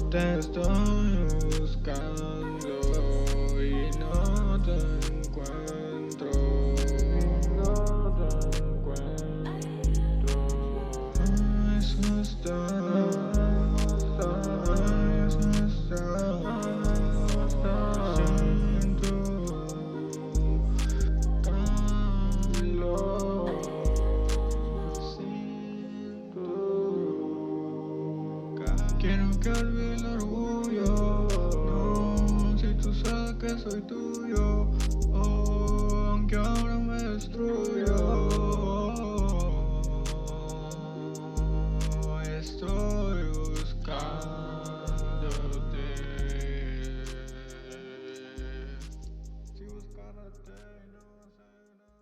Te estoy buscando y no te encuentro. No te encuentro. Eso está. Siento calor. Quiero que olvide el orgullo. No, si tú sabes que soy tuyo. Oh, aunque ahora me destruyo. Estoy buscándote. Estoy buscándote.